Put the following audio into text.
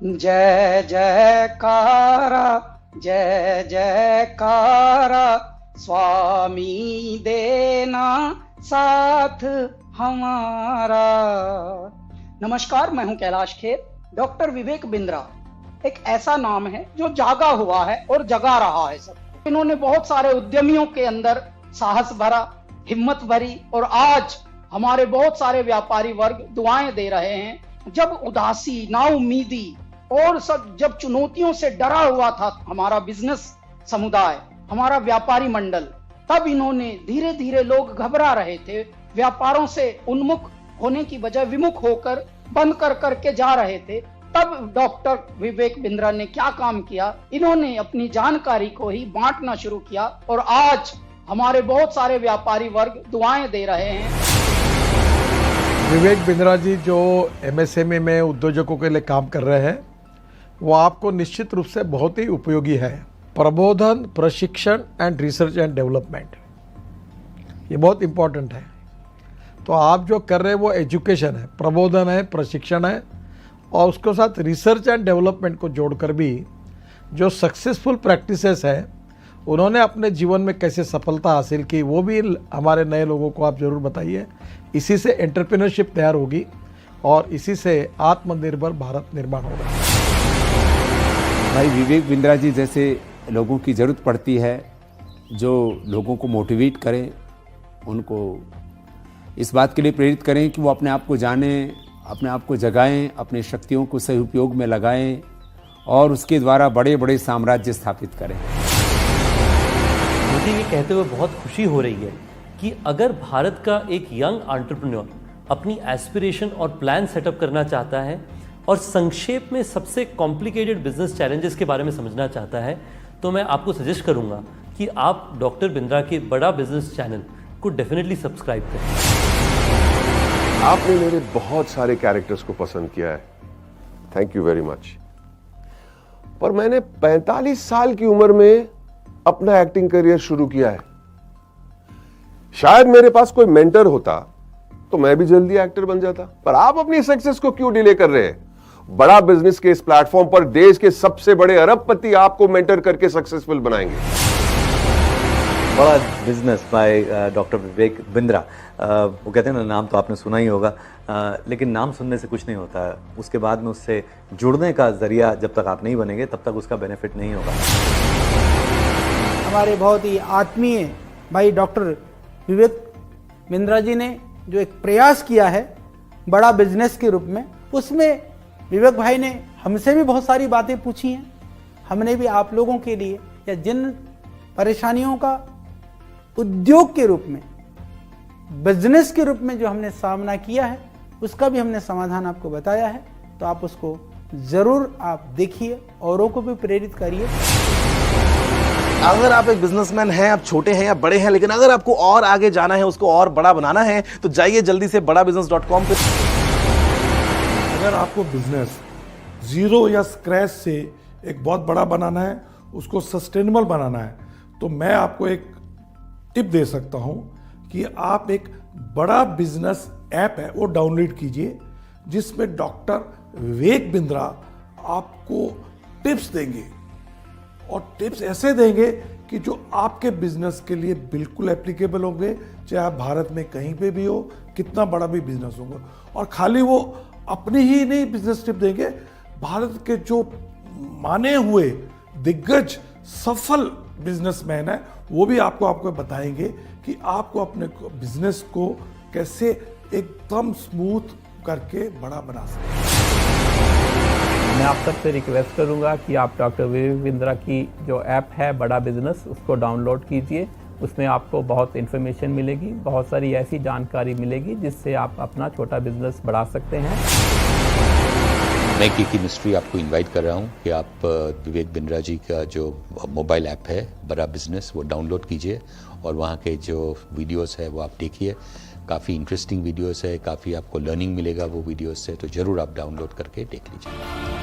जय जयकारा, जय जयकारा, स्वामी देना साथ हमारा। नमस्कार, मैं हूं कैलाश खेर। डॉक्टर विवेक बिंद्रा एक ऐसा नाम है जो जागा हुआ है और जगा रहा है सबको। इन्होंने बहुत सारे उद्यमियों के अंदर साहस भरा, हिम्मत भरी, और आज हमारे बहुत सारे व्यापारी वर्ग दुआएं दे रहे हैं। जब उदासी, नाउमीदी और सब जब चुनौतियों से डरा हुआ था हमारा बिजनेस समुदाय, हमारा व्यापारी मंडल, तब इन्होंने धीरे धीरे, लोग घबरा रहे थे, व्यापारों से उन्मुख होने की बजाय विमुख होकर बंद कर करके जा रहे थे, तब डॉक्टर विवेक बिंद्रा ने क्या काम किया, इन्होंने अपनी जानकारी को ही बांटना शुरू किया और आज हमारे बहुत सारे व्यापारी वर्ग दुआएं दे रहे हैं। विवेक बिंद्रा जी जो एमएसएमई में उद्योजकों के लिए काम कर रहे हैं, वो आपको निश्चित रूप से बहुत ही उपयोगी है। प्रबोधन, प्रशिक्षण एंड रिसर्च एंड डेवलपमेंट, ये बहुत इम्पोर्टेंट है। तो आप जो कर रहे हैं वो एजुकेशन है, प्रबोधन है, प्रशिक्षण है, और उसके साथ रिसर्च एंड डेवलपमेंट को जोड़कर भी जो सक्सेसफुल प्रैक्टिसेस है उन्होंने अपने जीवन में कैसे सफलता हासिल की, वो भी हमारे नए लोगों को आप ज़रूर बताइए। इसी से एंटरप्रेन्योरशिप तैयार होगी और इसी से आत्मनिर्भर भारत निर्माण होगा। भाई विवेक बिंद्रा जी जैसे लोगों की ज़रूरत पड़ती है, जो लोगों को मोटिवेट करें, उनको इस बात के लिए प्रेरित करें कि वो अपने आप को जानें, अपने आप को जगाएं, अपने शक्तियों को सही उपयोग में लगाएं और उसके द्वारा बड़े बड़े साम्राज्य स्थापित करें। मुझे ये कहते हुए बहुत खुशी हो रही है कि अगर भारत का एक यंग एंटरप्रेन्योर अपनी एस्पिरेशन और प्लान सेटअप करना चाहता है और संक्षेप में सबसे कॉम्प्लिकेटेड बिजनेस चैलेंजेस के बारे में समझना चाहता है, तो मैं आपको सजेस्ट करूंगा कि आप डॉक्टर बिंद्रा के बड़ा बिजनेस चैनल को डेफिनेटली सब्सक्राइब करें। आपने मेरे बहुत सारे कैरेक्टर्स को पसंद किया है, थैंक यू वेरी मच। पर मैंने 45 साल की उम्र में अपना एक्टिंग करियर शुरू किया है। शायद मेरे पास कोई मेंटर होता तो मैं भी जल्दी एक्टर बन जाता। पर आप अपनी सक्सेस को क्यों डिले कर रहे हैं? बड़ा बिजनेस के इस प्लेटफॉर्म पर देश के सबसे बड़े अरबपति आपको मेंटर करके सक्सेसफुल बनाएंगे। बड़ा business by doctor Vivek Bindra. वो कहते हैं ना, नाम तो आपने सुना ही होगा, लेकिन नाम सुनने से कुछ नहीं होता है। उसके बाद में उससे जुड़ने का जरिया जब तक आप नहीं बनेंगे तब तक उसका बेनिफिट नहीं होगा। हमारे बहुत ही आत्मीय भाई डॉक्टर विवेक बिंद्रा जी ने जो एक प्रयास किया है बड़ा बिजनेस के रूप में, उसमें विवेक भाई ने हमसे भी बहुत सारी बातें पूछी हैं। हमने भी आप लोगों के लिए, या जिन परेशानियों का उद्योग के रूप में, बिजनेस के रूप में जो हमने सामना किया है, उसका भी हमने समाधान आपको बताया है। तो आप उसको जरूर आप देखिए, औरों को भी प्रेरित करिए। अगर आप एक बिजनेसमैन हैं, आप छोटे हैं या बड़े हैं, लेकिन अगर आपको और आगे जाना है, उसको और बड़ा बनाना है, तो जाइए जल्दी से badabusiness.com पे। अगर आपको बिजनेस जीरो या स्क्रैच से एक बहुत बड़ा बनाना है, उसको सस्टेनेबल बनाना है, तो मैं आपको एक टिप दे सकता हूं कि आप एक बड़ा बिजनेस ऐप है वो डाउनलोड कीजिए, जिसमें डॉक्टर विवेक बिंद्रा आपको टिप्स देंगे, और टिप्स ऐसे देंगे कि जो आपके बिजनेस के लिए बिल्कुल एप्लीकेबल होंगे, चाहे आप भारत में कहीं पे भी हो, कितना बड़ा भी बिजनेस होगा। और खाली वो अपनी ही नहीं बिजनेस टिप देंगे, भारत के जो माने हुए दिग्गज सफल बिजनेसमैन है वो भी आपको बताएंगे कि आपको अपने बिजनेस को कैसे एकदम स्मूथ करके बड़ा बना सकते। मैं आप सबसे रिक्वेस्ट करूंगा कि आप डॉक्टर विवेक बिंद्रा की जो ऐप है बड़ा बिजनेस, उसको डाउनलोड कीजिए। उसमें आपको बहुत इन्फॉर्मेशन मिलेगी, बहुत सारी ऐसी जानकारी मिलेगी जिससे आप अपना छोटा बिजनेस बढ़ा सकते हैं। मैं की मिस्ट्री आपको इनवाइट कर रहा हूं कि आप विवेक बिंद्रा जी का जो मोबाइल ऐप है बड़ा बिजनेस, वो डाउनलोड कीजिए और वहाँ के जो वीडियोस है वो आप देखिए। काफ़ी इंटरेस्टिंग वीडियोस है, काफ़ी आपको लर्निंग मिलेगा वो वीडियोस से, तो ज़रूर आप डाउनलोड करके देख लीजिए।